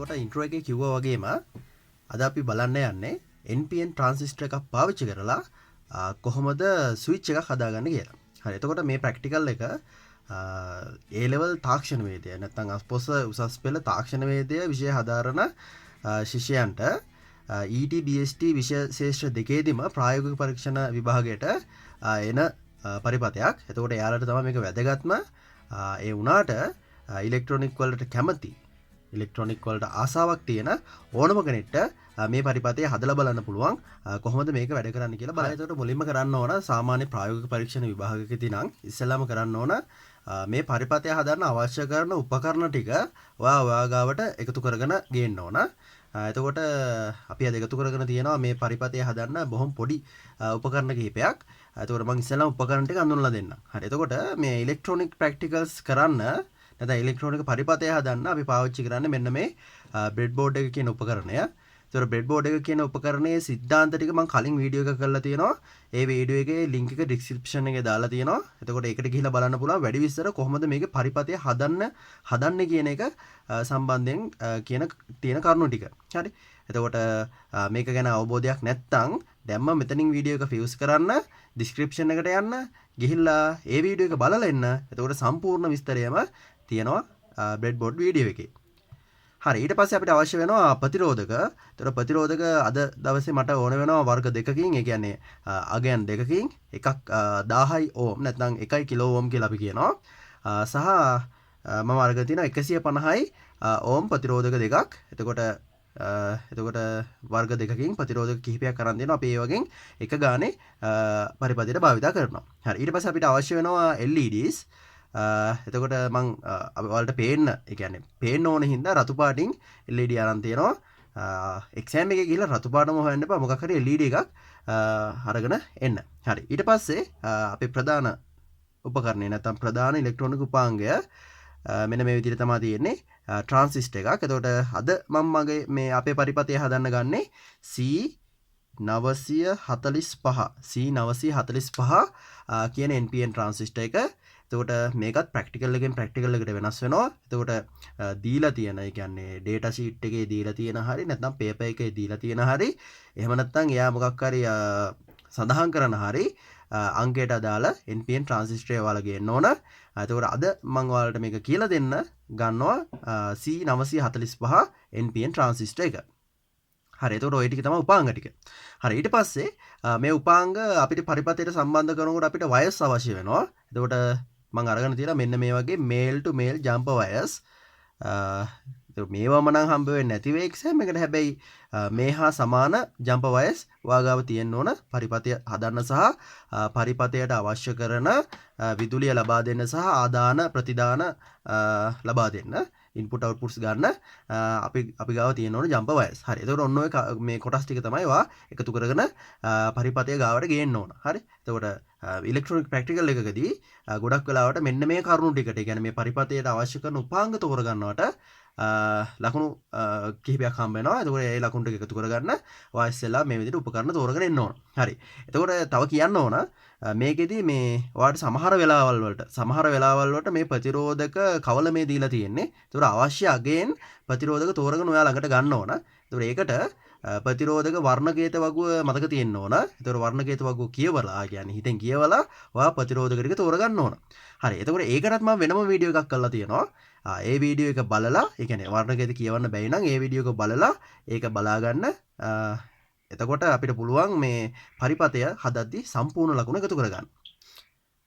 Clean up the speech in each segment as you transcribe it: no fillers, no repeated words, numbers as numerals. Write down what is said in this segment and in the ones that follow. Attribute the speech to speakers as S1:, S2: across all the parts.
S1: එතකොට ඉන්ට්‍රෝ එකේ කිව්වා වගේම අද අපි බලන්න යන්නේ NPN ට්‍රාන්සිස්ටර් එකක් පාවිච්චි කරලා කොහොමද ස්විච් එකක් හදාගන්නේ කියලා. හරි. එතකොට මේ ප්‍රැක්ටිකල් එක A level තාක්ෂණ වේදය නැත්නම් අස්පොස උසස් පෙළ තාක්ෂණ වේදය විෂය හදාරන ශිෂ්‍යයන්ට ET BST විෂය ශේෂ්ත්‍ර දෙකේදීම ප්‍රායෝගික පරීක්ෂණ විභාගයට එන පරිපතයක්. එතකොට එයාලට තමයි මේක වැදගත්ම. ඒ වුණාට ඉලෙක්ට්‍රොනික වලට කැමති ඉලෙක්ට්‍රොනික වලට ආසාවක් තියෙන ඕනම කෙනෙක්ට මේ පරිපතය හදලා බලන්න පුළුවන් කොහොමද මේක වැඩ කරන්නේ කියලා බලන්න. එතකොට මුලින්ම කරන්න ඕන සාමාන්‍ය ප්‍රායෝගික පරීක්ෂණ විභාගයකදී නම් ඉස්සෙල්ලාම කරන්න ඕන මේ පරිපතය හදන්න අවශ්‍ය කරන උපකරණ ටික ඔයා ගාවට එකතු කරගෙන ගේන්න ඕන. එතකොට අපි අද එකතු කරගෙන තියෙනවා මේ පරිපතය හදන්න බොහොම පොඩි උපකරණ කිහිපයක්. එතකොට මම ඉස්සෙල්ලාම උපකරණ ටික අඳුනලා දෙන්නම්. හරි. එතකොට මේ ඉලෙක්ට්‍රොනික ප්‍රැක්ටිකල්ස් කරන්න නැත්නම් ඉලෙක්ට්‍රොනික පරිපතය හදන්න අපි පාවිච්චි කරන්නේ මෙන්න මේ බ්‍රෙඩ් බෝඩ් එක කියන උපකරණය. ඒතර බ්‍රෙඩ් බෝඩ් එක කියන උපකරණයේ සිද්ධාන්ත ටික මම කලින් වීඩියෝ එකක කරලා තියෙනවා. ඒ වීඩියෝ එකේ link එක description එකේ දාලා තියෙනවා. එතකොට ඒකට ගිහිල්ලා බලන්න පුළුවන් වැඩි විස්තර කොහොමද මේකේ පරිපතය හදන්නේ කියන එක සම්බන්ධයෙන් තියෙන කරුණු ටික. හරි. එතකොට මේක ගැන අවබෝධයක් නැත්නම් දැම්ම මෙතනින් වීඩියෝ එක ෆියුස් කරන්න description එකට යන්න ගිහිල්ලා ඒ වීඩියෝ එක බලලා එන්න. එතකොට සම්පූර්ණ විස්තරයම තියෙනවා බ්‍රෙඩ් බෝඩ් වීඩියෝ එකේ. හරි. ඊට පස්සේ අපිට අවශ්‍ය වෙනවා ප්‍රතිරෝධක. ඒතර ප්‍රතිරෝධක අද දවසේ මට ඕන වෙනවා වර්ග දෙකකින්. ඒ කියන්නේ අගයන් දෙකකින්. එකක් 1000 ඕම් නැත්නම් 1 කිලෝ ඕම් කියලා අපි කියනවා. සහ මම අරගෙන තියෙනවා 150යි ඕම් ප්‍රතිරෝධක දෙකක්. එතකොට වර්ග දෙකකින් ප්‍රතිරෝධක කිහිපයක් අරන් දෙනවා. අපි ඒ වගේ එක ගානේ පරිපතයට භාවිතා කරනවා. හරි. ඊට පස්සේ අපිට අවශ්‍ය වෙනවා LEDs. එතකොට මං ඔයාලට පේන්න ඕන හින්දා රතු පාටින් LED අරන් තියෙනවා. එක්සෑම් එකේ ගිහලා රතු පාටම හොයන්න එපා. මොකක් හරි LED එකක් අරගෙන එන්න. හරි. ඊට පස්සේ අපේ ප්‍රධාන උපකරණය නැත්නම් ප්‍රධාන ඉලෙක්ට්‍රොනික උපාංගය මෙන්න මේ විදිහට තමයි තියෙන්නේ. ට්‍රාන්සිස්ටර් එකක්. එතකොට අද මම මගේ මේ අපේ පරිපතය හදන්න ගන්නේ C945 කියන NPN ට්‍රාන්සිස්ටර් එක. එතකොට මේකත් ප්‍රැක්ටිකල් එකෙන් ප්‍රැක්ටිකල් එකට වෙනස් වෙනවා. එතකොට දීලා තියෙන, ඒ කියන්නේ data sheet එකේ දීලා තියෙන හරි නැත්නම් paper එකේ දීලා තියෙන හරි එහෙම නැත්නම් එයා මොකක් හරි සඳහන් කරන හරි අංකයට අදාළ NPN ට්‍රාන්සිස්ටර් ඔයාලා ගේන්න ඕන. එතකොට අද මම ඔයාලට මේක කියලා දෙන්න ගන්නවා C945 NPN ට්‍රාන්සිස්ටර් එක. හරි. එතකොට ওই ටික තමයි උපාංග ටික. හරි. ඊට පස්සේ මේ උපාංග අපිට පරිපතයට සම්බන්ධ කරනකොට අපිට වයර්ස් අවශ්‍ය වෙනවා. එතකොට මම අරගෙන තියෙනවා මෙන්න මේ වගේ male to male jumper wires. මේවම නම් හම්බ වෙන්නේ නැති වෙයි එක්සෑම් එකට. හැබැයි මේ හා සමාන jumper wires වාගාව තියෙන්න ඕන පරිපතය හදන්න සහ පරිපතයට අවශ්‍ය කරන විදුලිය ලබා දෙන්න සහ ආදාන ප්‍රතිදාන ලබා දෙන්න ඉන්පුට් අවුට්පුට්ස් ගන්න අපි ගාව තියෙන්න ඕන jumper wires. හරි. එතකොට ඔන්න ඔය මේ කොටස් ටික තමයි ඔයා එකතු කරගෙන පරිපතය ගාවට ගේන්න ඕන. හරි. එතකොට ඉලෙක්ට්‍රොනික ප්‍රැක්ටිකල් එකකදී ගොඩක් වෙලාවට මෙන්න මේ කරුණු ටිකට, ඒ කියන්නේ මේ පරිපතයට අවශ්‍ය කරන උපාංග තෝරගන්නවට ලකුණු කිහිපයක් හම්බ වෙනවා. එතකොට ඒ ලකුණු ටික එකතු කරගන්න ඔයා ඉස්සෙල්ලා මේ විදිහට උපකරණ තෝරගෙන එන්න ඕන. හරි. එතකොට තව කියන්න ඕන මේකෙදී මේ ඔයාලට සමහර වෙලාවල් වලට මේ ප්‍රතිරෝධක කවල මේ දීලා තියෙන්නේ. ඒතකොට අවශ්‍ය අගයෙන් ප්‍රතිරෝධක තෝරගෙන ඔයා ළඟට ගන්න ඕන. ඒතකොට ඒකට ප්‍රතිරෝධක වර්ණකේත වගුව මතක තියෙන්න ඕන. ඒතකොට වර්ණකේත වගුව කියවලා, කියන්නේ හිතෙන් කියවලා ඔයා ප්‍රතිරෝධක ටික තෝරගන්න ඕන. හරි. එතකොට ඒකටත් මම වෙනම වීඩියෝ එකක් කරලා තියෙනවා. ඒ වීඩියෝ එක බලලා, ඒ කියන්නේ වර්ණකේත කියවන්න බැයි නම් ඒ වීඩියෝ එක බලලා ඒක බලාගන්න. එතකොට අපිට පුළුවන් මේ පරිපතය හදද්දී සම්පූර්ණ ලකුණු එකතු කරගන්න.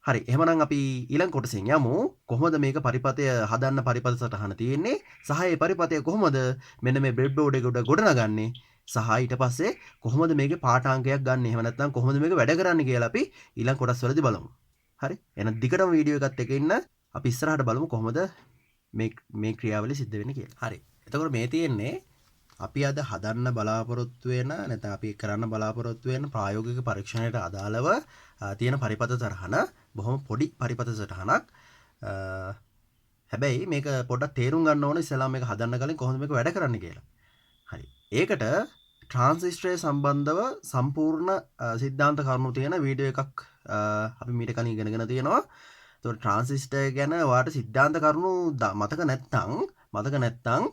S1: හරි. එහෙනම් අපි ඊළඟ කොටසෙන් යමු. කොහොමද මේක පරිපතය හදන්න පරිපත සටහන තියෙන්නේ සහ මේ පරිපතය කොහොමද මෙන්න මේ බ්‍රෙඩ් බෝඩ් එකට ගොඩනගන්නේ සහ ඊට පස්සේ කොහොමද මේකේ පාඨාංකයක් ගන්න. එහෙම නැත්නම් කොහොමද මේක වැඩ කරන්නේ කියලා අපි ඊළඟ කොටස් වලදී බලමු. හරි. එහෙනම් දිගටම වීඩියෝ එකත් එක්ක ඉන්න. අපි ඉස්සරහට බලමු කොහොමද මේ ක්‍රියාවලිය සිද්ධ වෙන්නේ කියලා. හරි. එතකොට මේ තියෙන්නේ අපි අද හදන්න බලාපොරොත්තු වෙන නැත්නම් අපි කරන්න බලාපොරොත්තු වෙන ප්‍රායෝගික පරීක්ෂණයට අදාළව තියෙන පරිපත සටහන. බොහොම පොඩි පරිපත සටහනක්. හැබැයි මේක පොඩ්ඩක් තේරුම් ගන්න ඕනේ ඉස්සෙල්ලා මේක හදන්න කලින් කොහොමද මේක වැඩ කරන්නේ කියලා. හරි. ඒකට ට්‍රාන්සිස්ටරය සම්බන්ධව සම්පූර්ණ සිද්ධාන්ත කරුණු තියෙන වීඩියෝ එකක් අපි මීට කලින් ඉගෙනගෙන තියෙනවා. ඒතකොට ට්‍රාන්සිස්ටර් ගැන ඔයාලට සිද්ධාන්ත කරුණු මතක නැත්නම් මතක නැත්තම්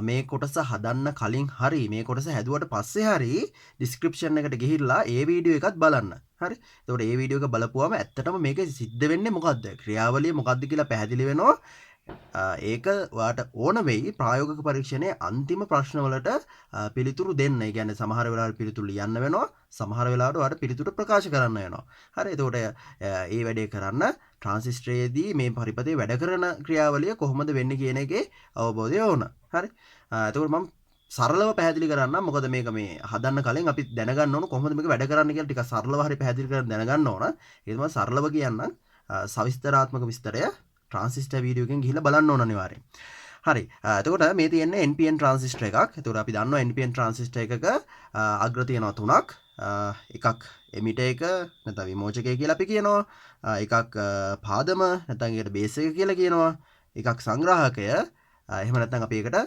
S1: මේ කොටස හදන්න කලින් හරි මේ කොටස හැදුවට පස්සේ හරි ඩිස්ක්‍රිප්ෂන් එකට ගිහිල්ලා ඒ වීඩියෝ එකත් බලන්න. හරි. එතකොට ඒ වීඩියෝ එක බලපුවම ඇත්තටම මේකේ සිද්ධ වෙන්නේ මොකද්ද? ක්‍රියාවලිය මොකද්ද කියලා පැහැදිලි වෙනවා. ඒක වාට ඕන වෙයි ප්‍රායෝගික පරීක්ෂණයේ අන්තිම ප්‍රශ්නවලට පිළිතුරු දෙන්න. ඒ කියන්නේ සමහර වෙලාවට පිළිතුරු ලියන්න වෙනවා. සමහර වෙලාවට ඔයාලට පිළිතුරු ප්‍රකාශ කරන්න වෙනවා. හරි. එතකොට ඒ වැඩේ කරන්න ට්‍රාන්සිස්ටරයේදී මේ පරිපතේ වැඩ කරන ක්‍රියාවලිය කොහොමද වෙන්නේ කියන එකේ අවබෝධය ඕන. හරි. එතකොට මම සරලව පැහැදිලි කරන්න. මොකද මේක මේ හදන්න කලින් අපි දැනගන්න ඕන කොහොමද මේක වැඩ කරන්නේ කියලා ටිකක් සරලව හරි පැහැදිලි කරලා දැනගන්න ඕන. ඒක තමයි සරලව කියන්නම්. සවිස්තරාත්මක විස්තරය ට්‍රාන්සිස්ටර් වීඩියෝ එකෙන් ගිහිල්ලා බලන්න ඕන අනිවාර්යෙන්. හරි. එතකොට මේ තියෙන්නේ NPN ට්‍රාන්සිස්ටර් එකක්. එතකොට අපි දන්නවා NPN ට්‍රාන්සිස්ටර් එකක අග්‍ර තියෙනවා තුනක්. එකක් එමිටර් එක නැත්නම් විමෝචකය කියලා අපි කියනවා. එකක් පාදම නැත්නම් ඒකට බේස් එක කියලා කියනවා. එකක් සංග්‍රාහකය එහෙම නැත්නම් අපි ඒකට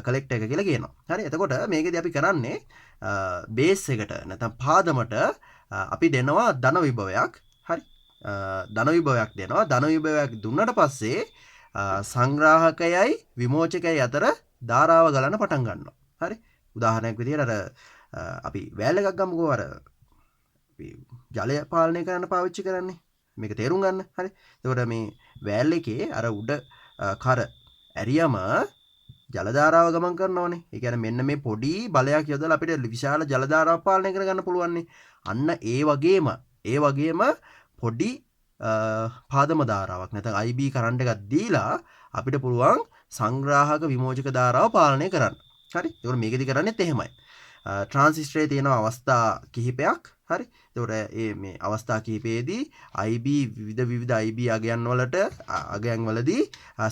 S1: කලෙක්ටර් එක කියලා කියනවා. හරි. එතකොට මේකෙදි අපි කරන්නේ බේස් එකට නැත්නම් පාදමට අපි දෙනවා ධන විභවයක්. හරි. ධන විභවයක් දෙනවා. ධන විභවයක් දුන්නට පස්සේ සංග්‍රාහකයයි විමෝචකයයි අතර ධාරාව ගලන්න පටන් ගන්නවා. හරි. උදාහරණයක් විදිහට අර අපි වෑල් එකක් ගමුකෝ. අර අපි ජලය පාලනය කරන්න පාවිච්චි කරන්නේ. මේක තේරුම් ගන්න. හරි. එතකොට මේ වෑල් එකේ අර උඩ කර ඇරියම ජල ධාරාව ගමන් කරනවානේ. ඒ කියන්නේ මෙන්න මේ පොඩි බලයක් යොදලා අපිට විශාල ජල ධාරාවක් පාලනය කරගන්න පුළුවන්නේ. අන්න ඒ වගේම පොඩි පාදම ධාරාවක් නැත්නම් IB කරන්ට් එකක් දීලා අපිට පුළුවන් සංග්‍රාහක විමෝචක ධාරාව පාලනය කරන්න. හරි. ඒකෝර මේකෙදි කරන්නේත් එහෙමයි. ට්‍රාන්සිස්ටරේ තියෙන අවස්ථා කිහිපයක්. හරි. ඒතකොට මේ අවස්ථා කිහිපයේදී IB විවිධ IB අගයන් වලදී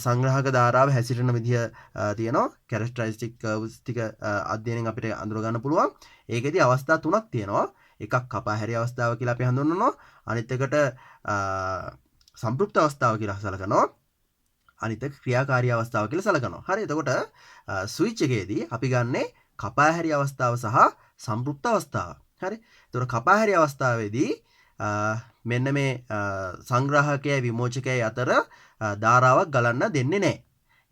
S1: සංග්‍රාහක ධාරාව හැසිරෙන විදිය තියෙනවා. කැරක්ටරිස්ටික් කර්ව්ස් ටික අධ්‍යයනයෙන් අපිට අඳුර ගන්න පුළුවන්. ඒකෙදි අවස්ථා තුනක් තියෙනවා. එකක් කපාහැරි අවස්ථාව කියලා අපි හඳුන්වනවා. අනිත් එකට සම්ප්‍රයුක්ත අවස්ථාව කියලා සලකනවා. අනිත් එක ක්‍රියාකාරී අවස්ථාව කියලා සලකනවා. හරි. එතකොට ස්විච් එකේදී අපි ගන්නේ කපාහැරි අවස්ථාව සහ සම්ප්‍රයුක්ත අවස්ථාව. හරි. එතකොට කපාහැරි අවස්ථාවේදී මෙන්න මේ සංග්‍රාහකයයි විමෝචකයයි අතර ධාරාවක් ගලන්න දෙන්නේ නැහැ.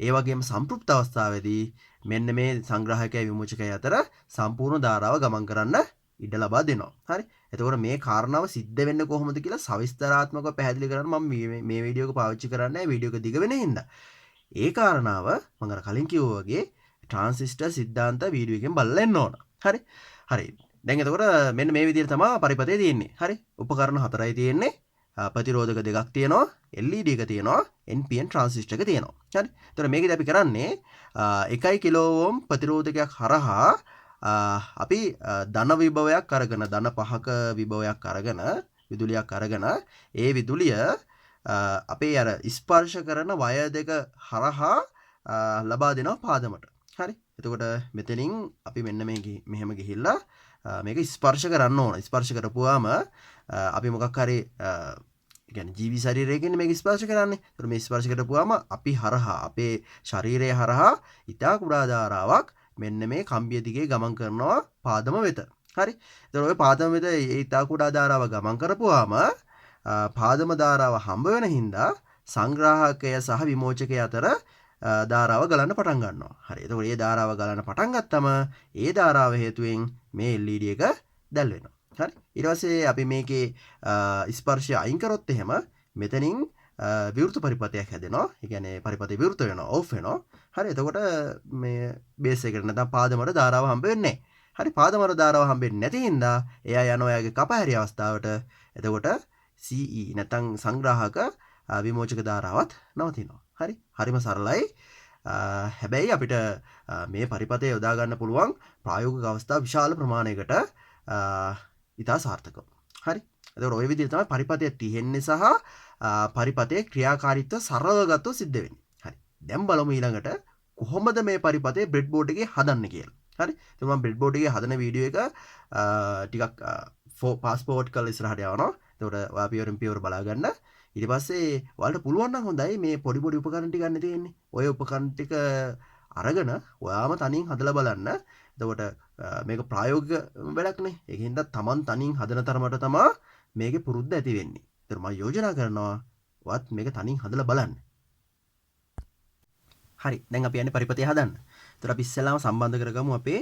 S1: ඒ වගේම සම්ප්‍රයුක්ත අවස්ථාවේදී මෙන්න මේ සංග්‍රාහකයයි විමෝචකයයි අතර සම්පූර්ණ ධාරාව ගමන් කරන්න ඉඩ ලබා දෙනවා. හරි. එතකොට මේ කාරණාව සිද්ධ වෙන්නේ කොහොමද කියලා සවිස්තරාත්මකව පැහැදිලි කරන්න මම මේ වීඩියෝ එක පාවිච්චි කරන්නේ වීඩියෝ එක දිග වෙන හින්දා. ඒ කාරණාව මම අර කලින් කිව්වා වගේ ට්‍රාන්සිස්ටර් සිද්ධාන්ත වීඩියෝ එකෙන් බලලා එන්න ඕන. හරි. හරි. දැන් එතකොට මෙන්න මේ විදිහට තමයි පරිපතේ තියෙන්නේ. හරි. උපකරණ හතරයි තියෙන්නේ. ප්‍රතිරෝධක දෙකක් තියෙනවා. LED එක තියෙනවා. NPN ට්‍රාන්සිස්ටර් එක තියෙනවා. හරි. එතකොට මේකදී අපි කරන්නේ 1 කිලෝ ඕම් ප්‍රතිරෝධකයක් හරහා අපි ධන විභවයක් අරගෙන ධන 5ක විභවයක් අරගෙන විදුලියක් අරගෙන ඒ විදුලිය අපේ අර ස්පර්ශ කරන වයර් දෙක හරහා ලබා දෙනවා පාදමට. හරි. එතකොට මෙතනින් අපි මෙන්න මෙහෙම ගිහිල්ලා මේක ස්පර්ශ කරන්න ඕන. ස්පර්ශ කරපුවාම අපි මොකක් හරි කියන්නේ ජීවි ශරීරයකින් මේක ස්පර්ශ කරන්නේ. ඒතර මේ ස්පර්ශ කරපුවාම අපි හරහා අපේ ශරීරය හරහා ඊටා කුඩා ධාරාවක් මෙන්න මේ කම්බිය දිගේ ගමන් කරනවා පාදම වෙත. හරි. එතකොට ඔය පාදම වෙත ඊටා කුඩා ධාරාව ගමන් කරපුවාම පාදම ධාරාව හම්බ වෙන හින්දා සංග්‍රාහකය සහ විමෝචකය අතර ධාරාව ගලන්න පටන් ගන්නවා. හරි. එතකොට මේ ධාරාව ගලන්න පටන් ගත්තම ඒ ධාරාව හේතුවෙන් මේ LED එක දැල් වෙනවා. හරි. ඊට පස්සේ අපි මේකේ ස්පර්ශය අයින් කරොත් එහෙම මෙතනින් විවෘත පරිපතයක් හැදෙනවා. ඒ කියන්නේ පරිපතේ විවෘත වෙනවා, ඕෆ් වෙනවා. හරි. එතකොට මේ බේස් එකට නැත්නම් පාදමර ධාරාව හම්බ වෙන්නේ නැහැ. හරි. පාදමර ධාරාව හම්බෙන්නේ නැති හින්දා එයා යනවා එයාගේ කපහැරි අවස්ථාවට. එතකොට CE නැත්නම් සංග්‍රාහක විමෝචක ධාරාවත් නවතිනවා. හරි. හරිම සරලයි. හැබැයි අපිට මේ පරිපතේ යොදා ගන්න පුළුවන් ප්‍රායෝගික අවස්ථා විශාල ප්‍රමාණයකට ඉතා සාර්ථකව. හරි. එතකොට ওই විදිහට තමයි පරිපතය තියෙන්නේ සහ පරිපතේ ක්‍රියාකාරීත්වය සරලව ගත්තොත් සිද්ධ වෙන්නේ. හරි. දැන් බලමු ඊළඟට කොහොමද මේ පරිපතේ බ්‍රෙඩ් බෝඩ් එකේ හදන්නේ කියලා. හරි. ඉතින් මම බ්‍රෙඩ් බෝඩ් එකේ හදන වීඩියෝ එක ටිකක් පාස්පෝර්ට් කරලා ඉස්සරහට යවනවා. එතකොට ඔයා පියවරෙන් පියවර බලා ගන්න. ඊට පස්සේ ඔයාලට පුළුවන් නම් හොඳයි මේ පොඩි උපකරණ ටික ගන්න තියෙන්නේ. ඔය උපකරණ ටික අරගෙන ඔයාම තනියෙන් හදලා බලන්න. එතකොට මේක ප්‍රායෝගික වැඩක්නේ. ඒකින්ද තමන් තනියෙන් හදන තරමට තමයි මේකේ පුරුද්ද ඇති වෙන්නේ. ඒතර මම යෝජනා කරනවා ඔයත් මේක තනියෙන් හදලා බලන්න. හරි දැන් අපි යන්නේ පරිපථය හදන්න. ඒතර අපි ඉස්සෙල්ලාම සම්බන්ධ කරගමු අපේ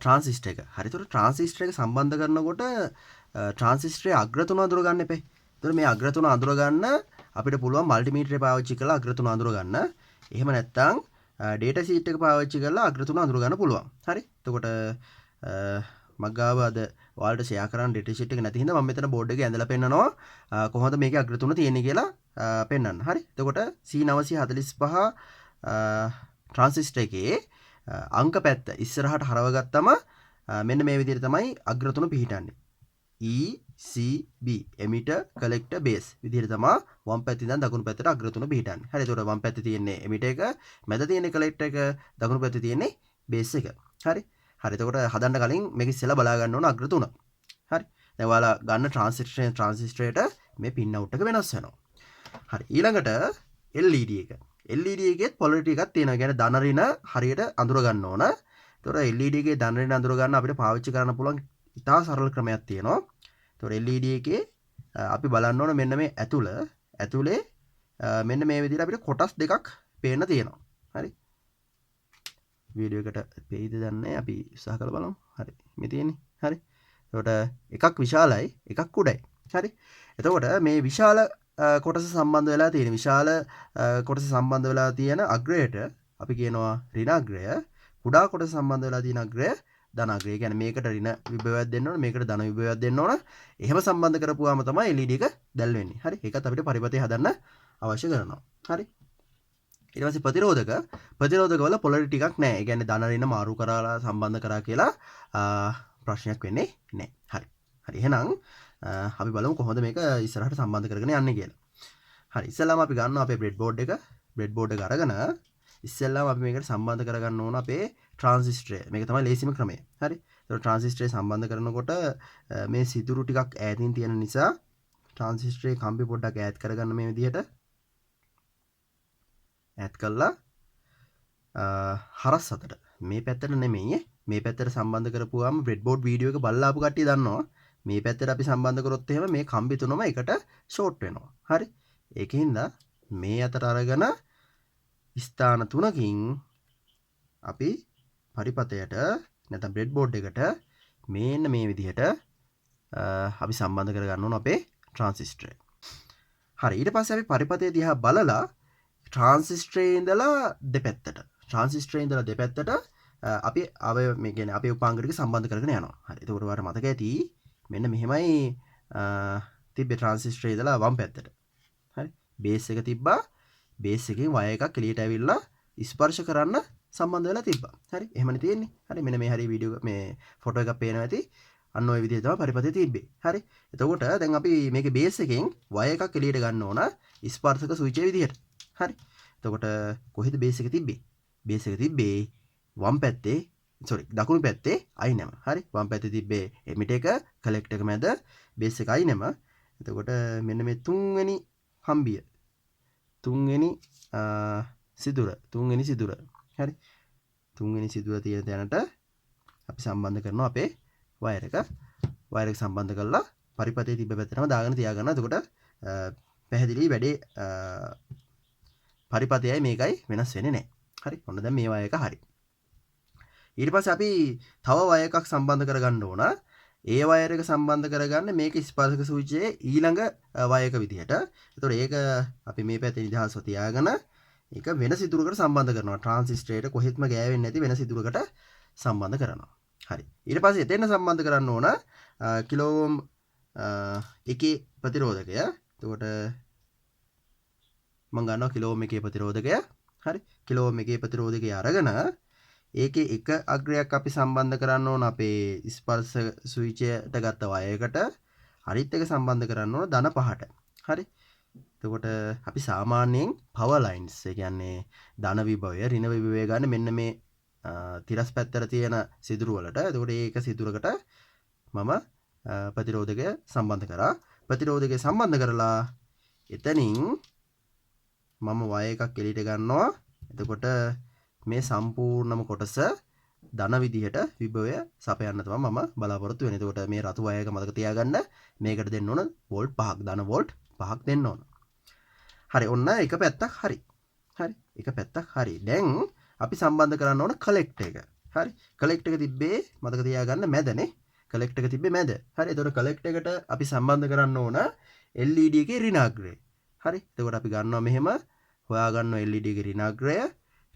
S1: ට්‍රාන්සිස්ටර් එක. හරි. ඒතර ට්‍රාන්සිස්ටර් එක සම්බන්ධ කරනකොට ට්‍රාන්සිස්ටරේ අග්‍ර තුන අඳුර ගන්න එපේ. ඒතර මේ අග්‍ර තුන අඳුර ගන්න අපිට පුළුවන් මල්ටිමීටරය පාවිච්චි කරලා අග්‍ර තුන අඳුර ගන්න. එහෙම නැත්නම් ඩේටා ෂීට් එක පාවිච්චි කරලා අග්‍ර තුන අඳුර ගන්න පුළුවන්. හරි. එතකොට මග්ගාව අද ඔයාලට ෂෙයා කරන්න ඩේටා ෂීට් එක නැති හින්දා මම මෙතන බෝඩ් එකේ ඇඳලා පෙන්නනවා කොහොමද මේකේ අග්‍ර තුන තියෙන්නේ කියලා පෙන්වන්න. හරි. එතකොට C945 ට්‍රාන්සිස්ටර් එකේ අංක පැත්ත ඉස්සරහට හරවගත්තම මෙන්න මේ විදිහට තමයි අග්‍ර තුන පිහිටන්නේ. ECB emitter collector base විදිහට තමයි වම් පැත්තේ ඉඳන් දකුණු පැත්තට අග්‍ර තුන පිහිටන්නේ. හරි. ඒතකොට වම් පැත්තේ තියෙන්නේ emitter එක, මැද තියෙන්නේ collector එක, දකුණු පැත්තේ තියෙන්නේ base එක. හරි. හරි. එතකොට හදන්න කලින් මේක ඉස්සෙල්ලා බලා ගන්න ඕන අග්‍ර තුන. හරි. දැන් ඔයාලා ගන්න ට්‍රාන්සිස්ටරේට මේ pin out එක වෙනස් වෙනවා. හරි. ඊළඟට LED එක. LED එකේත් polarity එකක් තියෙනවා. කියන්නේ ධන ඍණ හරියට අඳුර ගන්න ඕන. ඒතකොට LED එකේ ධන ඍණ අඳුර ගන්න අපිට පාවිච්චි කරන්න පුළුවන් ඉතා සරල ක්‍රමයක් තියෙනවා. ඒතකොට LED එකේ අපි බලන්න ඕන මෙන්න මේ ඇතුලේ මෙන්න මේ විදිහට අපිට කොටස් දෙකක් පේන්න තියෙනවා. හරි. වීඩියෝ එකට පේයිද දන්නේ අපි උත්සාහ කරලා බලමු. හරි. මේ තියෙන්නේ. හරි. ඒකට එකක් විශාලයි, එකක් කුඩයි. හරි. එතකොට මේ විශාල කොටස සම්බන්ධ වෙලා තියෙන විශාල කොටස සම්බන්ධ වෙලා තියෙන අග්‍රයට අපි කියනවා ඍණ අග්‍රය. කුඩා කොටස සම්බන්ධ වෙලා තියෙන අග්‍රය ධන අග්‍රය. කියන්නේ මේකට ඍණ විභවයක් දෙන්න ඕන, මේකට ධන විභවයක් දෙන්න ඕන. එහෙම සම්බන්ධ කරපුවාම තමයි LED එක දැල් වෙන්නේ. හරි. ඒකත් අපිට පරිපථය හදන්න අවශ්‍ය කරනවා. හරි. ඊට පස්සේ ප්‍රතිරෝධකවල පොලරිටි එකක් නැහැ. ඒ කියන්නේ ධන ඍණ මාරු කරලා සම්බන්ධ කරා කියලා ප්‍රශ්නයක් වෙන්නේ නැහැ. හරි. හරි. එහෙනම් අපි බලමු කොහොමද මේක ඉස්සරහට සම්බන්ධ කරගෙන යන්නේ කියලා. හරි. ඉස්සෙල්ලාම අපි ගන්නවා අපේ බ්‍රෙඩ්බෝඩ් එක. බ්‍රෙඩ්බෝඩ් එක අරගෙන ඉස්සෙල්ලාම අපි මේකට සම්බන්ධ කරගන්න ඕන අපේ ට්‍රාන්සිස්ටරය. මේක තමයි ලේසිම ක්‍රමය. හරි. ඒතකොට ට්‍රාන්සිස්ටරය සම්බන්ධ කරනකොට මේ සිදුරු ටිකක් ඈතින් තියෙන නිසා ට්‍රාන්සිස්ටරේ කම්බි පොඩ්ඩක් ඈත් කරගන්න මේ විදිහට. ඈත් කළා හරස් අතට මේ පැත්තට නෙමෙයි මේ පැත්තට සම්බන්ධ කරපුවාම බ්‍රෙඩ්බෝඩ් වීඩියෝ එක බලලා ආපු කට්ටිය දන්නවා මේ පැත්තට අපි සම්බන්ධ කරොත් එහෙම මේ කම්බි තුනම එකට ෂෝට් වෙනවා. හරි. ඒකින්ද මේ අතට අරගෙන ස්ථාන තුනකින් අපි පරිපථයට නැත්නම් බ්‍රෙඩ්බෝඩ් එකට මේන්න මේ විදිහට අපි සම්බන්ධ කරගන්න ඕන අපේ ට්‍රාන්සිස්ටරය. හරි. ඊට පස්සේ අපි පරිපථය දිහා බලලා ට්‍රාන්සිස්ටරේ ඉඳලා දෙපැත්තට අපි මේ කියන්නේ අපේ උපාංග ටික සම්බන්ධ කරගෙන යනවා. හරි. එතකොට ඔයාලට මතක ඇති මෙන්න මෙහෙමයි තිබ්බේ ට්‍රාන්සිස්ටරේ ඉඳලා වම් පැත්තට. හරි. බේස් එක තිබ්බා. බේස් එකෙන් වයර් එකක් එළියට ඇවිල්ලා ස්පර්ශ කරන්න සම්බන්ධ වෙලා තිබ්බා. හරි. එහෙමනේ තියෙන්නේ. හරි. මෙන්න මේ හරි වීඩියෝ මේ ෆොටෝ එකක් පේනවා ඇති. අන්න ওই විදිහට තමයි පරිපථය තිබ්බේ. හරි. එතකොට දැන් අපි මේකේ බේස් එකෙන් වයර් එකක් එළියට ගන්න ඕන ස්පර්ශක ස්විච් විදිහට. හරි. එතකොට කොහෙද බේස් එක තිබ්බේ? බේස් එක තිබ්බේ වම් පැත්තේ දකුණු පැත්තේ අයිනම. හරි. වම් පැත්තේ තිබ්බේ එමිටර් එක, කලෙක්ටර් එක මැද බේස් එක අයිනම. එතකොට මෙන්න මේ තුන්වෙනි කම්බිය. තුන්වෙනි සිදුර. හරි. තුන්වෙනි සිදුර තියෙන තැනට අපි සම්බන්ධ කරනවා අපේ වයර් එක. වයර් එක සම්බන්ධ කරලා පරිපථයේ තිබ්බ පැත්තටම දාගෙන තියාගන්න. එතකොට පැහැදිලි වැඩේ පරිපථයයි මේකයි වෙනස් වෙන්නේ නැහැ. හරි. ඔන්න දැන් මේ වයර් එක හරි. ඊට පස්සේ අපි තව වයර් එකක් සම්බන්ධ කරගන්න ඕන. ඒ වයර් එක සම්බන්ධ කරගන්න මේක ස්පර්ශක සූචියේ ඊළඟ වයර් එක විදිහට. ඒතකොට ඒක අපි මේ පැත්තේ නිදහස්ව තියාගෙන ඒක වෙන සිදුරකට සම්බන්ධ කරනවා. ට්‍රාන්සිස්ටරේට කොහෙත්ම ගෑවෙන්නේ නැති වෙන සිදුරකට සම්බන්ධ කරනවා. හරි. ඊට පස්සේ එතෙන් සම්බන්ධ කරන්න ඕන කිලෝ ඕම් එකේ ප්‍රතිරෝධකය. එතකොට මම ගන්නවා කිලෝ ඕම් එකේ ප්‍රතිරෝධකය. හරි. කිලෝ ඕම් එකේ ප්‍රතිරෝධකය අරගෙන ඒකේ එක අග්‍රයක් අපි සම්බන්ධ කරන්න ඕන අපේ ස්පර්ශ ස්විච්යට ගත්ත වයරයකට. අනිත් එක සම්බන්ධ කරන්න ඕන ධන 5ට. හරි. එතකොට අපි සාමාන්‍යයෙන් power lines ඒ කියන්නේ ධන විභවය ඍණ විභවය ගන්න මෙන්න මේ තිරස් පැත්තට තියෙන සිදුරු වලට. එතකොට ඒක සිදුරකට මම ප්‍රතිරෝධකය සම්බන්ධ කරා. ප්‍රතිරෝධකය සම්බන්ධ කරලා එතනින් මම වයර් එකක් එළියට ගන්නවා. එතකොට මේ සම්පූර්ණම කොටස ධන විදිහට විභවය සපයන්න තමයි මම බලාපොරොත්තු වෙන්නේ. එතකොට මේ රතු වයර් එක මතක තියාගන්න මේකට දෙන්න ඕන වෝල්ට් 5ක් ධන වෝල්ට් 5ක් දෙන්න ඕන. හරි. ඔන්න එක පැත්තක් හරි. හරි. එක පැත්තක්. හරි. දැන් අපි සම්බන්ධ කරන්න ඕන කලෙක්ටර් එක. හරි. කලෙක්ටර් එක තිබ්බේ මතක තියාගන්න මැදනේ. කලෙක්ටර් එක තිබ්බේ මැද. හරි. එතකොට කලෙක්ටර් එකට අපි සම්බන්ධ කරන්න ඕන LED එකේ ඍණාග්‍රය. හරි. එතකොට අපි ගන්නවා මෙහෙම හොයා ගන්නවා LED එකේ ඍණාග්‍රය.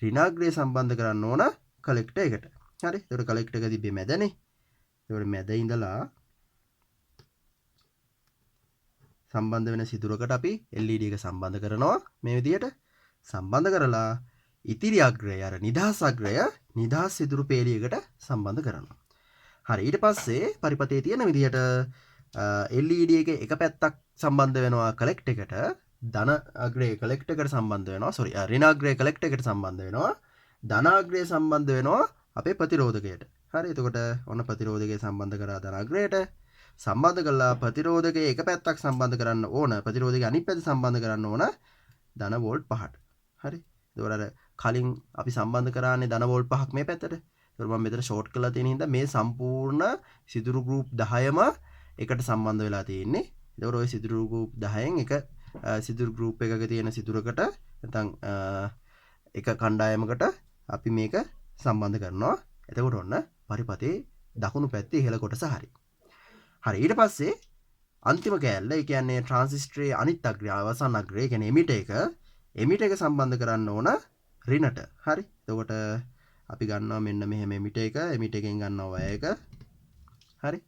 S1: ඍණාග්‍රය සම්බන්ධ කරන්න ඕන කලෙක්ටර් එකට. හරි. එතකොට කලෙක්ටර් එක තිබ්බේ මැදනේ. එතකොට මැද ඉඳලා සම්බන්ධ වෙන සිදුරකට අපි LED එක සම්බන්ධ කරනවා මේ විදිහට. සම්බන්ධ කරලා ඉතිරි අග්‍රය අර නිදහස් අග්‍රය නිදහස් සිදුරු පේලියකට සම්බන්ධ කරනවා. හරි. ඊට පස්සේ පරිපතේ තියෙන විදිහට LED එකේ එක පැත්තක් සම්බන්ධ වෙනවා කලෙක්ටර් එකට, ධන අග්‍රය කලෙක්ටර් එකට සම්බන්ධ වෙනවා. ඍණාග්‍රය කලෙක්ටර් එකට සම්බන්ධ වෙනවා. ධනාග්‍රය සම්බන්ධ වෙනවා අපේ ප්‍රතිරෝධකයට. හරි. එතකොට ඔන්න ප්‍රතිරෝධකය සම්බන්ධ කරා ධනාග්‍රයට. සම්බන්ධ කළා ප්‍රතිරෝධකයේ එක පැත්තක් සම්බන්ධ කරන්න ඕන. ප්‍රතිරෝධකයේ අනිත් පැත්ත සම්බන්ධ කරන්න ඕන ධන වෝල්ට් 5ට. හරි. එතකොට අර කලින් අපි සම්බන්ධ කරානේ ධන වෝල්ට් 5ක් මේ පැත්තට. එතකොට මම මෙතන ෂෝට් කරලා තියෙන හින්දා මේ සම්පූර්ණ සිදුරු ගෲප් 10ම එකට සම්බන්ධ වෙලා තියෙන්නේ. එතකොට ওই සිදුරු ගෲප් 10න් එක සිදුරු ගෲප් එකක තියෙන සිදුරකට නැත්නම් එක කණ්ඩායමකට අපි මේක සම්බන්ධ කරනවා. එතකොට ඔන්න පරිපතේ දකුණු පැත්තේ ඉහළ කොටස හරි. හරි. ඊට පස්සේ අන්තිම කෑල්ල ඒ කියන්නේ ට්‍රාන්සිස්ටරේ අනිත් අග්‍රය අවසන් අග්‍රය කියන්නේ එමිටර් එක සම්බන්ධ කරන්න ඕන ඍණට. හරි. එතකොට අපි ගන්නවා මෙන්න මෙහෙම එමිටර් එකෙන් ගන්නවා වයර් එක. හරි.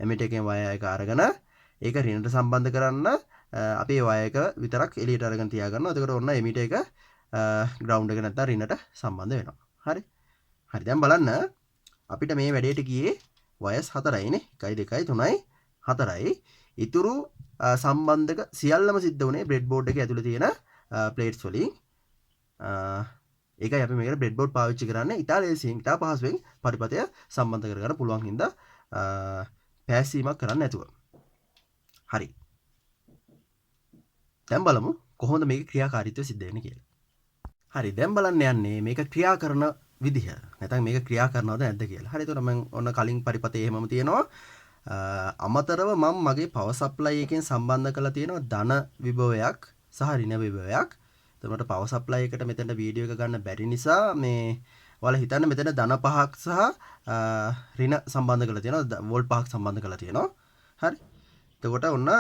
S1: එමිටර් එකෙන් වයර් එක අරගෙන ඒක ඍණට සම්බන්ධ කරන්න අපි වයර් එක විතරක් එළියට අරගෙන තියා ගන්නවා. එතකොට ඔන්න එමිටර් එක ග්‍රවුන්ඩ් එක නැත්නම් ඍණට සම්බන්ධ වෙනවා. හරි. හරි. දැන් බලන්න අපිට මේ වැඩේට ගියේ වයස් 4යිනේ. 1 2 3යි 4යි. ඉතුරු සම්බන්ධක සියල්ලම සිද්ධ වුණේ බ්‍රෙඩ් බෝඩ් එකේ ඇතුලේ තියෙන ප්ලේට්ස් වලින්. ඒකයි අපි මේකට බ්‍රෙඩ් බෝඩ් පාවිච්චි කරන්නේ. ඉතා ලේසියෙන් ඉතා පහසුවෙන් පරිපතය සම්බන්ධ කරගන්න පුළුවන් හින්දා පෑසීමක් කරන්න නැතුව. හරි. දැන් බලමු කොහොමද මේකේ ක්‍රියාකාරීත්වය සිද්ධ වෙන්නේ කියලා. හරි. දැන් බලන්න යන්නේ මේක ක්‍රියා කරන විදිහ. නැත්නම් මේක ක්‍රියා කරනවද නැද්ද කියලා. හරි. එතකොට මම ඔන්න කලින් පරිපතේ එහෙමම තියෙනවා. අමතරව මම මගේ පවර් සප්ලයි එකෙන් සම්බන්ධ කරලා තියෙනවා ධන විභවයක් සහ ඍණ විභවයක්. එතකොට පවර් සප්ලයි එකට මෙතනට වීඩියෝ එක ගන්න බැරි නිසා මේ ඔයාලා හිතන්න මෙතන ධන 5ක් සහ ඍණ සම්බන්ධ කරලා තියෙනවා. වෝල්ට් 5ක් සම්බන්ධ කරලා තියෙනවා. හරි. එතකොට ඔන්න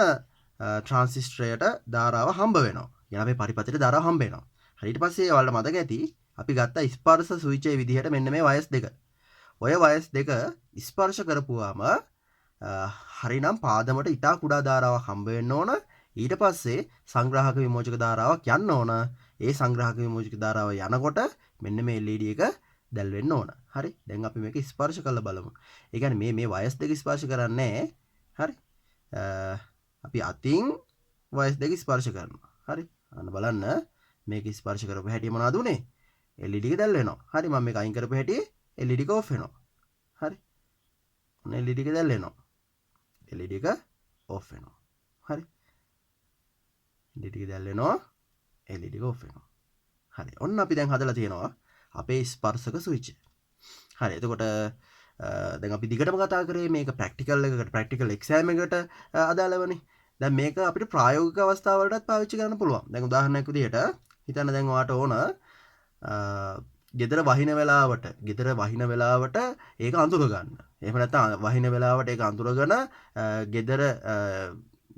S1: ට්‍රාන්සිස්ටරයට ධාරාව හම්බ වෙනවා. يعني අපේ පරිපතේට ධාරාව හම්බ වෙනවා. හරි. ඊට පස්සේ ඔයාලට මතක ඇති අපි ගත්ත ස්පර්ශ ස්විච්යේ විදිහට මෙන්න මේ වයස් දෙක. ඔය වයස් දෙක ස්පර්ශ කරපුවාම හරිනම් පාදමට ඉතා කුඩා ධාරාවක් හම්බ වෙන්න ඕන. ඊට පස්සේ සංග්‍රාහක විමෝචක ධාරාවක් යන්න ඕන. ඒ සංග්‍රාහක විමෝචක ධාරාව යනකොට මෙන්න මේ LED එක දැල් වෙන්න ඕන. හරි. දැන් අපි මේක ස්පර්ශ කරලා බලමු. ඒ කියන්නේ මේ වයස් දෙක ස්පර්ශ කරන්නේ. හරි. අපි අතින් වයස් දෙක ස්පර්ශ කරනවා. හරි. අන්න බලන්න මේක ස්පර්ශ කරපු හැටි මොනවද උනේ? LED එක දැල් වෙනවා. හරි. මම මේක අයින් කරපු හැටි LED එක ඔෆ් වෙනවා. හරි. ඔන්න LED එක දැල් වෙනවා. LED එක ඔෆ් වෙනවා. හරි. LED එක දැල් වෙනවා. LED එක ඔෆ් වෙනවා. හරි. ඔන්න අපි දැන් හදලා තියෙනවා අපේ ස්පර්ශක ස්විච්. හරි. එතකොට දැන් අපි දිගටම කතා කරේ මේක ප්‍රැක්ටිකල් එකකට ප්‍රැක්ටිකල් එක්සෑම් එකට අදාළවනේ. දැන් මේක අපිට ප්‍රායෝගික අවස්ථාවලටත් පාවිච්චි කරන්න පුළුවන්. දැන් උදාහරණයක් විදිහට හිතන්න දැන් ඔයාට ඕන ගෙදර වහින වෙලාවට ඒක අඳුර ගන්න. එහෙම නැත්නම් වහින වෙලාවට ඒක අඳුරගෙන ගෙදර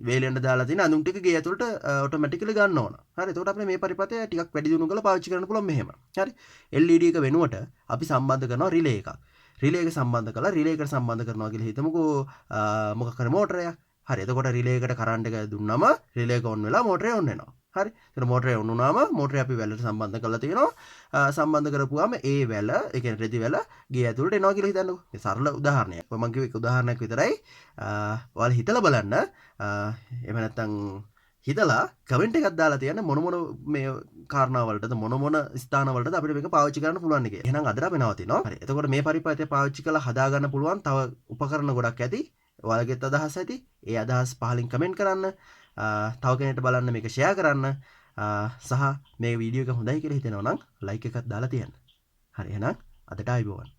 S1: වේලෙන්ට දාලා තියෙන අඳුම් ටික ගේ ඇතුළට ඔටෝමැටිකලි ගන්න ඕන. හරි. එතකොට අපිට මේ පරිපතය ටිකක් වැඩි දියුණු කරලා පාවිච්චි කරන්න පුළුවන් මෙහෙම. හරි. LED එක වෙනුවට අපි සම්බන්ධ කරනවා රිලේ එකක්. රිලේ එක සම්බන්ධ කරලා රිලේ එකට සම්බන්ධ කරනවා කියලා හිතමුකෝ මොකක් හරි මෝටරයක්. හරි. එතකොට රිලේ එකට කරන්ට් එක දුන්නම රිලේ එක ඔන් වෙලා මෝටරේ ඔන් වෙනවා. හරි. එතන මෝටරේ ඔන් වුණාම මෝටරේ අපි වැලට සම්බන්ධ කරලා තියෙනවා. සම්බන්ධ කරපුවාම ඒ වැල, ඒ කියන්නේ රෙදි වැල ගේ ඇතුළට එනවා කියලා හිතන්නකෝ. මේ සරල උදාහරණයක්. මම කිව්ව එක උදාහරණයක් විතරයි. ඔයාලා හිතලා බලන්න. එහෙම නැත්නම් හිතලා කමෙන්ට් එකක් දාලා තියන්න මොන මේ කාරණාවලටද මොන ස්ථානවලටද අපිට මේක පාවිච්චි කරන්න පුළුවන් කියලා. එහෙනම් අදට අපි නවතිනවා. හරි. එතකොට මේ පරිපතය පාවිච්චි කරලා හදා ගන්න පුළුවන් තව උපකරණ ගොඩක් ඇති. ඔයාලගෙත් අදහස් ඇති. ඒ අදහස් පහලින් කමෙන්ට් කරන්න. තව කෙනෙක්ට බලන්න මේක ෂෙයා කරන්න. සහ මේ වීඩියෝ එක හොඳයි කියලා හිතෙනවා නම් ලයික් එකක් දාලා තියන්න. හරි. එහෙනම් අදට ආයිබෝවන්.